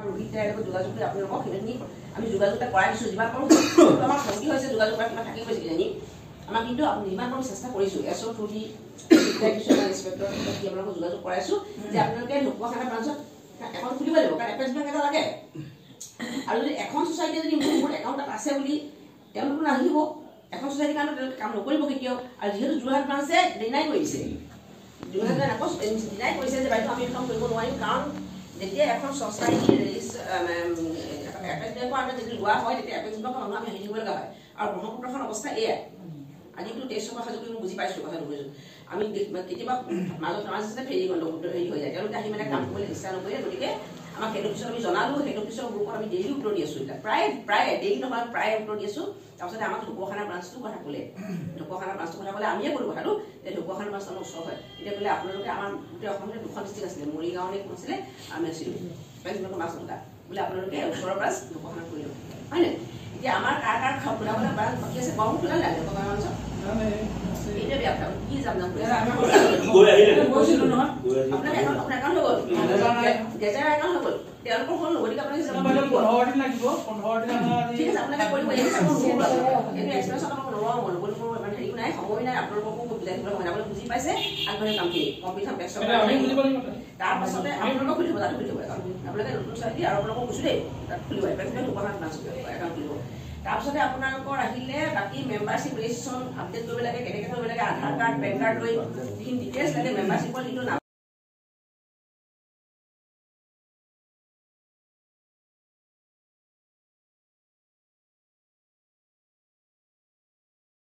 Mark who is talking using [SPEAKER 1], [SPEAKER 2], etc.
[SPEAKER 1] ৰোহিত দাইৰ লগত যোগাযোগ কৰি আপোনালোকক সেইখিনি আমি যোগাযোগটা কৰাই দিছোঁ যিমান পাৰোঁ আমাৰ ক্ষতি হৈছে যোগাযোগ কৰা কিবা থাকিবই কিজানি আমাক কিন্তু যিমান পাৰোঁ চেষ্টা কৰিছোঁ এছঅ' থ্ৰু দি ইনস্পেক্টৰ আপোনালোকক যোগাযোগ কৰাইছোঁ যে আপোনালোকে ঢকুৱাখানা ব্ৰাঞ্চত একাউণ্ট খুলিব লাগিব কাৰণ এপেক্স বেংক এটা লাগে আৰু যদি এখন ছ'চাইটিয়ে যদি মোৰ একাউণ্ট তাত আছে বুলি তেওঁলোকো নাহিব এখন ছ'চাইটিৰ কাৰণে তেওঁলোকে কাম নকৰিব কেতিয়াও আৰু যিহেতু যোৰহাট ব্ৰাঞ্চে ডিনাই কৰিছে যোৰহাটে আকৌ ডিনাই কৰিছে যে বাইদেউ আমি কাম কৰিব নোৱাৰিম কাৰণ যেতিয়া এখন ছ'চাইটিৰ এপেক্স বেংকৰ আণ্ডাৰত যদি লোৱা হয় তেতিয়া এপেক্স বেংকৰ মানুহ আমি আহি থাকিব লগা হয় আৰু ব্ৰহ্মপুত্ৰখন অৱস্থা এয়াই আজিতো টেষ্টৰ কথা যদি বুজি পাইছোঁ কথাটো কৈছোঁ আমি কেতিয়াবা মাজত ফেৰি হেৰি হৈ যায় তেওঁলোকে আহি মানে কাম কৰিবলৈ ইচ্ছা নকৰে গতিকে আমাক হেড অফিচত আমি জনালোঁ হেড অফিচৰ গ্ৰুপত আমি ডেইলি উত্তৰ দি আছোঁ এতিয়া প্ৰায় ডেইলি নহয় প্ৰায় উত্তৰ দি আছোঁ তাৰপিছতে আমাক ঢকুৱাখানা ব্ৰাঞ্চটোৰ কথা ক'লে ঢকুৱাখানা ব্ৰাঞ্চটোৰ কথা ক'লে আমিয়ে ক'লোঁ কথাটো যে ঢকুৱাখানা ব্ৰাঞ্চ আমাৰ ওচৰ হয় এতিয়া ক'লে আপোনালোকে আমাৰ গোটেই অসমতে 2খন ডিষ্ট্ৰিক্ট আছিলে মৰিগাঁও নে কোন আছিলে আমি আছিলোঁ বেংকৰ মাছ থকা বোলে আপোনালোকে ওচৰৰ ব্ৰাঞ্চ ঢকুৱাখানা কৰি লওক হয় নাই এতিয়া আমাৰ কাৰ খোলাবলৈ ব্ৰাঞ্চ বাকী আছে গৰম খোলা লাগে ঢকুৱাখানা ব্ৰাঞ্চত এইটোৱে বেয়া কথা কি যাম কৰি আছে আপোনাৰ একাউণ্ট হৈ গ'ল গেজেৰ একাউণ্ট হৈ গ'ল তেওঁলোকৰ হ'ল গতিকে আপোনালোকে যাব 15 দিন লাগিব 15 দিন ঠিক আছে আপোনালোকে কৰিব এইটো এক্সপ্ৰেছত আপোনালোক নলওঁ নগ'ল মোৰ ইমান হেৰি নাই সময় নাই আপোনালোককো বুজাই দিবলৈ সময় আপোনালোকে বুজি পাইছে আগবাঢ়ি কামখিনি কম্পিউটাৰ বেষ্ট তাৰপাছতে আপোনালোকক খুলিব তাত খুলিব আপোনালোকে নতুন চাইটি আৰু আপোনালোকক কৈছোঁ দেই তাত খুলিব একাউণ্ট খুলিব তাৰপিছতে আপোনালোকৰ আহিলে বাকী মেম্বাৰশ্বিপ ৰেজিষ্ট্ৰেশ্যন আপডেট কৰিব লাগে কেনেকৈ কৰিব লাগে আধাৰ কাৰ্ড পেন কাৰ্ড লৈ যিখিনি ডিটেইলছ লাগে মেম্বাৰশ্বিপৰ যিটো